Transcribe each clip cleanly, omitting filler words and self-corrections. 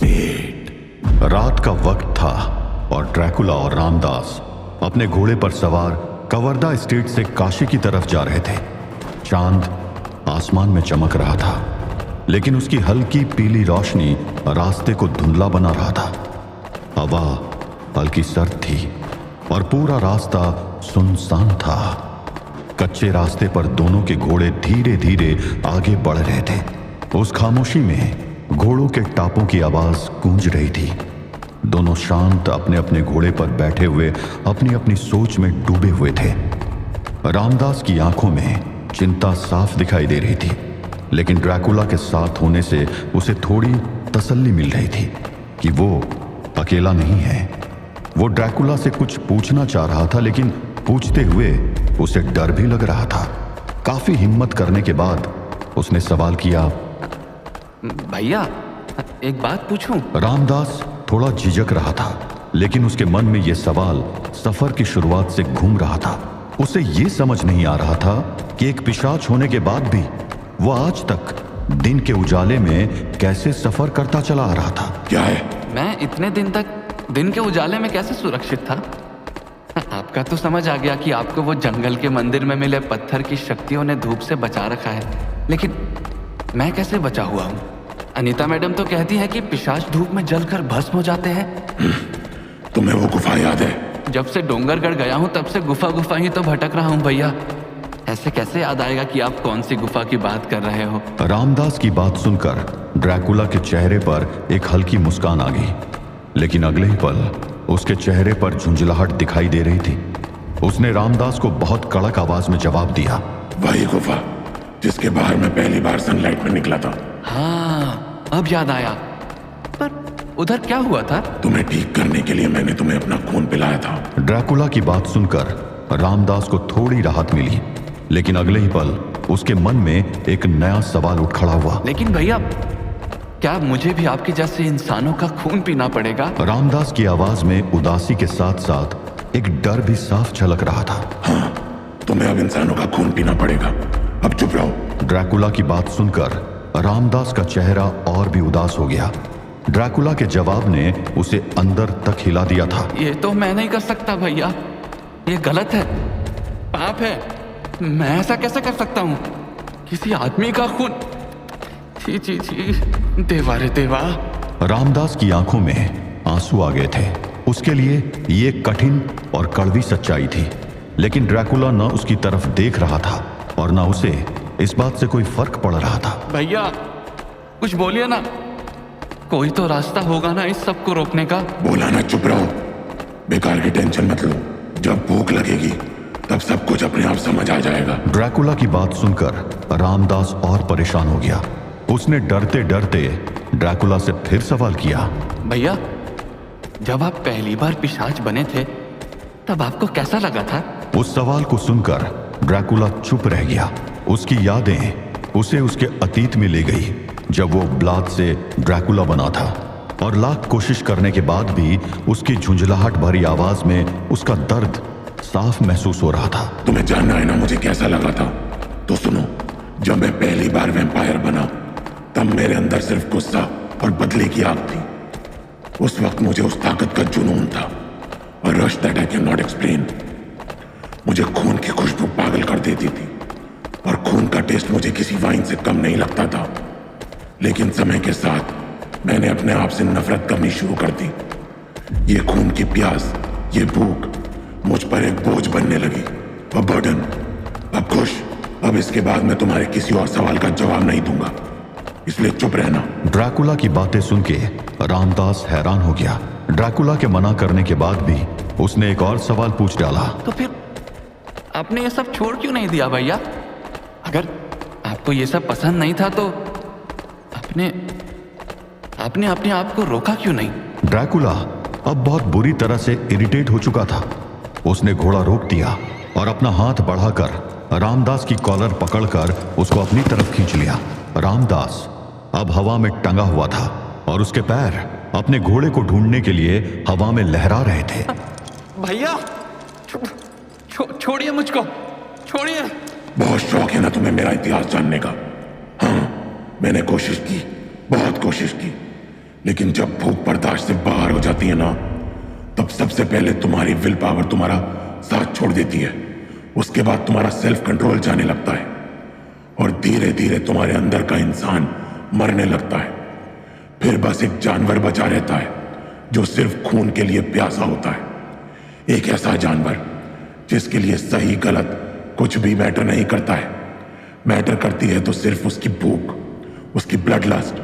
Wait. रात का वक्त था और ड्रैकुला और रामदास अपने घोड़े पर सवार कवर्धा स्टेट से काशी की तरफ जा रहे थे। चांद आसमान में चमक रहा था, लेकिन उसकी हल्की पीली रोशनी रास्ते को धुंधला बना रहा था। हवा हल्की सर्द थी और पूरा रास्ता सुनसान था। कच्चे रास्ते पर दोनों के घोड़े धीरे धीरे आगे बढ़ रहे थे। उस खामोशी में घोड़ों के टापों की आवाज गूंज रही थी। दोनों शांत अपने अपने घोड़े पर बैठे हुए अपनी अपनी सोच में डूबे हुए थे। रामदास की आंखों में चिंता साफ दिखाई दे रही थी, लेकिन ड्रैकुला के साथ होने से उसे थोड़ी तसल्ली मिल रही थी कि वो अकेला नहीं है। वो ड्रैकुला से कुछ पूछना चाह रहा था, लेकिन पूछते हुए उसे डर भी लग रहा था। काफी हिम्मत करने के बाद उसने सवाल किया, भैया एक बात पूछूं? रामदास थोड़ा झिझक रहा था, लेकिन उसके मन में यह सवाल सफर की शुरुआत से घूम रहा था। उसे यह समझ नहीं आ रहा था कि एक पिशाच होने के बाद भी वो आज तक दिन के उजाले में कैसे सफर करता चला आ रहा था। क्या है? मैं इतने दिन तक दिन के उजाले में कैसे सुरक्षित था? आपका तो समझ आ गया कि आपको वो जंगल के मंदिर में मिले पत्थर की शक्तियों ने धूप से बचा रखा है, लेकिन मैं कैसे बचा हुआ हूँ? अनीता मैडम तो कहती है कि पिशाच धूप में जलकर भस्म हो जाते हैं। तुम्हें वो गुफा याद है? जब से डोंगरगढ़ गया हूँ तब से गुफा गुफा ही तो भटक रहा हूँ भैया। ऐसे कैसे याद आएगा कि आप कौन सी गुफा की बात कर रहे हो? रामदास की बात सुनकर ड्रैकुला के चेहरे पर एक हल्की मुस्कान आ गई, लेकिन अगले ही पल उसके चेहरे पर झुंझलाहट दिखाई दे रही थी। उसने रामदास को बहुत कड़क आवाज में जवाब दिया, वही गुफा जिसके बाहर मैं पहली बार सनलाइट में निकला था। हाँ, अब याद आया। पर उधर क्या हुआ था? तुम्हें ठीक करने के लिए मैंने तुम्हें अपना खून पिलाया था। ड्रैकुला की बात सुनकर रामदास को थोड़ी राहत मिली, लेकिन अगले ही पल उसके मन में एक नया सवाल उठ खड़ा हुआ। लेकिन भैया, क्या मुझे भी आपके जैसे इंसानों का खून पीना पड़ेगा? रामदास की आवाज में उदासी के साथ साथ एक डर भी साफ झलक रहा था। हाँ, तुम्हें अब इंसानों का खून पीना पड़ेगा। अब चुप रहो। ड्रैकुला की बात सुनकर रामदास का चेहरा और भी उदास हो गया। ड्रैकुला के जवाब ने उसे अंदर तक हिला दिया था। ये तो मैं नहीं कर सकता भैया, ये गलत है, पाप है। मैं ऐसा कैसे कर सकता हूँ? किसी आदमी का खून? छी छी छी, देवा रे देवा। रामदास की आंखों में आंसू आ गए थे। उसके लिए ये कठिन और कड़वी सच्चाई थी, लेकिन ड्रैकुला न उसकी तरफ देख रहा था और न उसे इस बात से कोई फर्क पड़ रहा था। भैया कुछ बोलिए ना, कोई तो रास्ता होगा ना इस सब को रोकने का। बोला ना चुप रहो। बेकार की टेंशन मत लो। जब भूख लगेगी तब सब कुछ अपने आप समझ आ जाएगा। ड्रैकुला की बात सुनकर रामदास और परेशान हो गया। उसने डरते डरते ड्रैकुला से फिर सवाल किया, भैया जब आप पहली बार पिशाच बने थे तब आपको कैसा लगा था? उस सवाल को सुनकर ड्रैकुला चुप रह गया। उसकी यादें उसे उसके अतीत में ले गई, जब वो ब्लाद से ड्रैकुला बना था और लाख कोशिश करने के बाद भी उसकी झुंझलाहट भरी आवाज में उसका दर्द साफ महसूस हो रहा था। तुम्हें जानना है ना मुझे कैसा लगा था? तो सुनो, जब मैं पहली बार वैम्पायर बना तब मेरे अंदर सिर्फ गुस्सा और बदले की आग थी। उस वक्त मुझे उस ताकत का जुनून था, और rush that I can not explain. मुझे खून की खुशबू पागल कर देती थी, और खून का टेस्ट मुझे किसी वाइन से कम नहीं लगता था। लेकिन समय के साथ मैंने अपने आप से नफरत करनी शुरू कर दी। ये खून की प्यास, ये भूख मुझ पर एक बोझ बनने लगी, और बर्डन। अब खुश, अब इसके बाद मैं तुम्हारे किसी और सवाल का जवाब नहीं दूंगा, इसलिए चुप रहना। ड्रैकुला की बातें सुन के रामदास हैरान हो गया। ड्रैकुला के मना करने के बाद भी उसने एक और सवाल पूछ डाला, तो फिर आपने ये सब छोड़ क्यों नहीं दिया भैया? अगर आपको ये सब पसंद नहीं था तो आपने अपने आप को रोका क्यों नहीं? ड्रैकुला अब बहुत बुरी तरह से इरिटेट हो चुका था। उसने घोड़ा रोक दिया और अपना हाथ बढ़ाकर रामदास की कॉलर पकड़कर उसको अपनी तरफ खींच लिया। रामदास अब हवा में टंगा हुआ था और उसके पैर अपने घोड़े को ढूंढने के लिए हवा में लहरा रहे थे। भैया छोड़िए मुझको, छोड़िए। बहुत शौक है ना तुम्हें मेरा इतिहास जानने का? हाँ, मैंने कोशिश की, बहुत कोशिश की, लेकिन जब भूख बर्दाश्त से बाहर हो जाती है ना, तब सबसे पहले तुम्हारी विल पावर तुम्हारा साथ छोड़ देती है। उसके बाद तुम्हारा सेल्फ कंट्रोल जाने लगता है और धीरे धीरे तुम्हारे अंदर का इंसान मरने लगता है। फिर बस एक जानवर बचा रहता है जो सिर्फ खून के लिए प्यासा होता है। एक ऐसा जानवर जिसके लिए सही गलत कुछ भी मैटर नहीं करता है। मैटर करती है तो सिर्फ उसकी भूख, उसकी ब्लड लस्ट,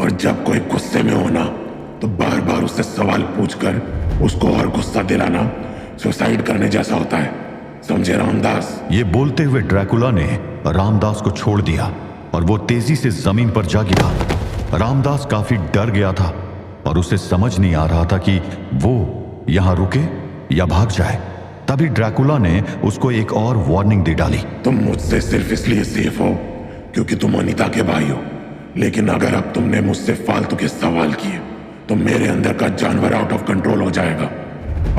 और जब कोई गुस्से में होना तो बार बार उससे सवाल पूछकर उसको और गुस्सा दिलाना सुसाइड करने जैसा होता है। समझे रामदास? ये बोलते हुए ड्रैकुला ने रामदास को छोड़ दिया और वो तेजी से जमीन पर जा गिरा। रामदास काफी डर गया था और उसे समझ नहीं आ रहा था कि वो यहां रुके या भाग जाए। तभी ड्रैकुला ने उसको एक और वार्निंग दे डाली। तुम मुझसे सिर्फ इसलिए सेफ हो क्योंकि तुम अनीता के भाई हो, लेकिन अगर अब तुमने मुझसे फालतू के सवाल किए तो मेरे अंदर का जानवर आउट ऑफ कंट्रोल हो जाएगा।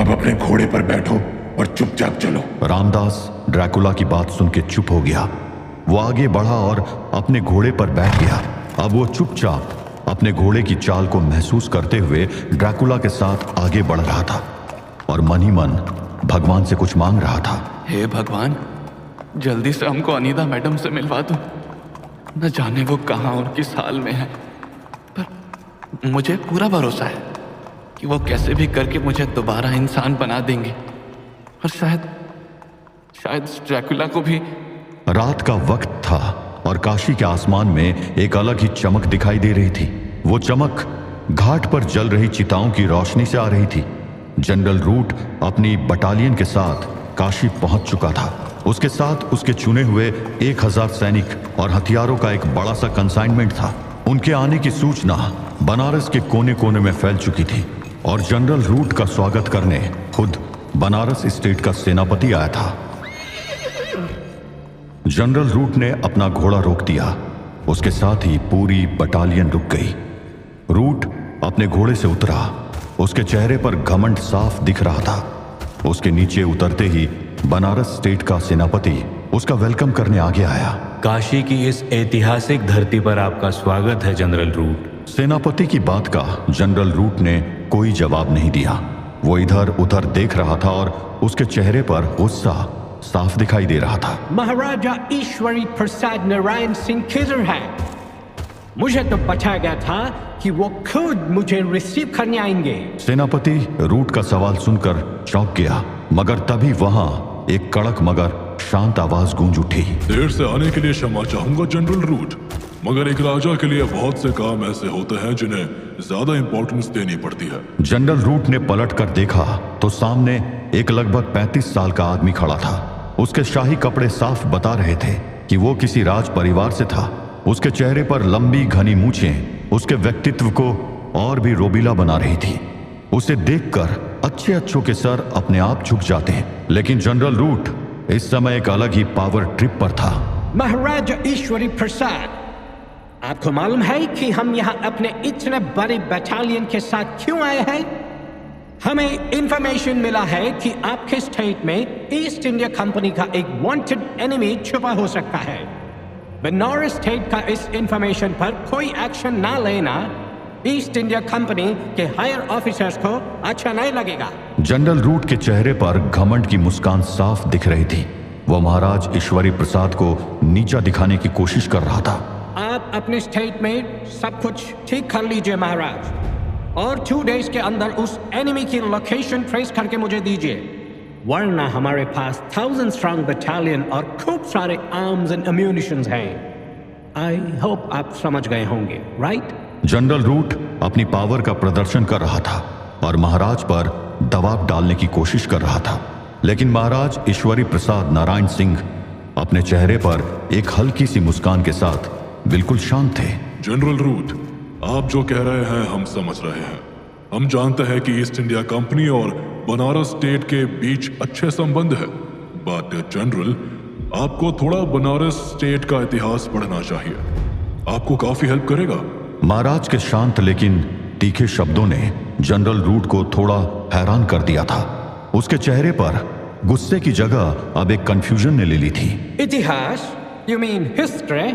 अब अपने घोड़े पर बैठो और चुपचाप चलो। रामदास ड्रैकुला की बात सुन के चुप हो गया। वो आगे बढ़ा और अपने घोड़े पर बैठ गया। अब वो चुपचाप अपने घोड़े की चाल को महसूस करते हुए ड्रैकुला के साथ आगे बढ़ रहा था और मन ही मन भगवान से कुछ मांग रहा था। हे भगवान, जल्दी से हमको अनीता मैडम से मिलवा दो। न जाने वो कहाँ और किस हाल में है, पर मुझे पूरा भरोसा है कि वो कैसे भी करके मुझे दोबारा इंसान बना देंगे और शायद ड्रैकुला को भी। रात का वक्त था और काशी के आसमान में एक अलग ही चमक दिखाई दे रही थी। वो चमक घाट पर जल रही चिताओं की रोशनी से आ रही थी। जनरल रूट अपनी बटालियन के साथ काशी पहुंच चुका था। उसके साथ उसके चुने हुए 1000 सैनिक और हथियारों का एक बड़ा सा कंसाइनमेंट था। उनके आने की सूचना बनारस के कोने कोने में फैल चुकी थी और जनरल रूट का स्वागत करने खुद बनारस स्टेट का सेनापति आया था। जनरल रूट ने अपना घोड़ा रोक दिया। उसके साथ ही पूरी बटालियन रुक गई। रूट अपने घोड़े से उतरा। उसके चेहरे पर घमंड साफ दिख रहा था। उसके नीचे उतरते ही बनारस स्टेट का सेनापति उसका वेलकम करने आगे आया। काशी की इस ऐतिहासिक धरती पर आपका स्वागत है जनरल रूट। सेनापति की बात का जनरल रूट ने कोई जवाब नहीं दिया। वो इधर उधर देख रहा था और उसके चेहरे पर गुस्सा साफ दिखाई दे रहा था। महाराजा ईश्वरी प्रसाद नारायण सिंह किधर है? मुझे तो बताया गया था कि वो खुद मुझे रिसीव करने आएंगे। सेनापति रूट का सवाल सुनकर चौंक गया, मगर तभी वहां एक कड़क मगर शांत आवाज गूंज उठी। देर से आने के लिए क्षमा चाहूंगा जनरल रूट, मगर एक राजा के लिए बहुत से काम ऐसे होते हैं जिन्हें ज्यादा इंपॉर्टेंस देनी पड़ती है। जनरल रूट ने पलट कर देखा तो सामने एक लगभग 35 साल का आदमी खड़ा था। उसके शाही कपड़े साफ बता रहे थे कि वो किसी राज परिवार से था। उसके चेहरे पर लंबी घनी मूछें उसके व्यक्तित्व को और भी रोबीला बना रही थी। उसे देखकर अच्छों के सर अपने आप झुक जाते, लेकिन जनरल रूट इस समय एक अलग ही पावर ट्रिप पर था। महाराजा ईश्वरी प्रसाद, आपको मालूम है कि हम यहाँ अपने इतने बड़े बटालियन के साथ क्यों आए हैं? हमें इंफॉर्मेशन मिला है कि आपके स्टेट में ईस्ट इंडिया कंपनी का एक वांटेड एनिमी छुपा हो सकता है। बनारस स्टेट का इस इंफॉर्मेशन पर कोई एक्शन ना लेना ईस्ट इंडिया कंपनी के हायर ऑफिसर्स को अच्छा नहीं लगेगा। जनरल रूट के चेहरे पर घमंड की मुस्कान साफ दिख रही थी। वो महाराज ईश्वरी प्रसाद को नीचा दिखाने की कोशिश कर रहा था। आप अपने स्टेट में सब कुछ ठीक कर लीजिए महाराज, और 2 डेज के अंदर उस एनिमी की लोकेशन ट्रेस करके मुझे दीजिए, वरना हमारे पास 1000 स्ट्रांग बटालियन और खूब सारे आर्म्स एंड अम्यूनिशंस हैं। आई होप आप समझ गए होंगे, राइट? जनरल रूट अपनी पावर का प्रदर्शन कर रहा था और महाराज पर दबाव डालने की कोशिश कर रहा था, लेकिन महाराज ईश्वरी प्रसाद नारायण सिंह अपने चेहरे पर एक हल्की सी मुस्कान के साथ बिल्कुल शांत थे। जनरल रूट, आप जो कह रहे हैं हम समझ रहे हैं। हम जानते हैं कि ईस्ट इंडिया कंपनी और बनारस स्टेट के बीच अच्छे संबंध है, बट जनरल, आपको थोड़ा बनारस स्टेट का इतिहास पढ़ना चाहिए। आपको काफी हेल्प करेगा। महाराज के शांत लेकिन तीखे शब्दों ने जनरल रूट को थोड़ा हैरान कर दिया था। उसके चेहरे पर गुस्से की जगह अब एक कंफ्यूजन ने ले ली थी। इतिहास? You mean history?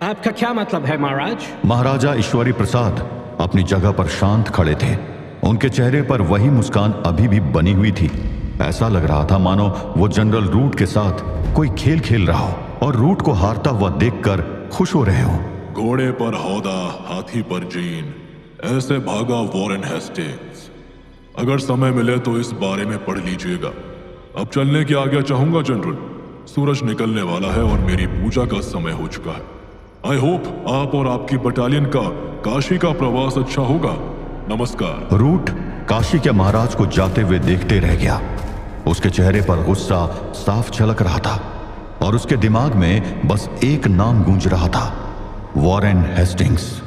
आपका क्या मतलब है महाराज? महाराजा ईश्वरी प्रसाद, अपनी जगह पर शांत खड़े थे। उनके चेहरे पर वही मुस्कान अभी भी बनी हुई थी। ऐसा लग रहा था मानो वो जनरल रूट के साथ कोई खेल खेल रहा हो और रूट को हारता हुआ देखकर खुश हो रहे हो। घोड़े पर हौदा, हाथी पर जीन, ऐसे भागा वॉरेन हेस्टिंग्स। अगर समय मिले तो इस बारे में पढ़ लीजिएगा। अब चलने की आज्ञा चाहूंगा जनरल। सूरज निकलने वाला है और मेरी पूजा का समय हो चुका है। आई होप आप और आपकी बटालियन का काशी का प्रवास अच्छा होगा। नमस्कार। रूट काशी के महाराज को जाते हुए देखते रह गया। उसके चेहरे पर गुस्सा साफ झलक रहा था और उसके दिमाग में बस एक नाम गूंज रहा था, वॉरेन हेस्टिंग्स।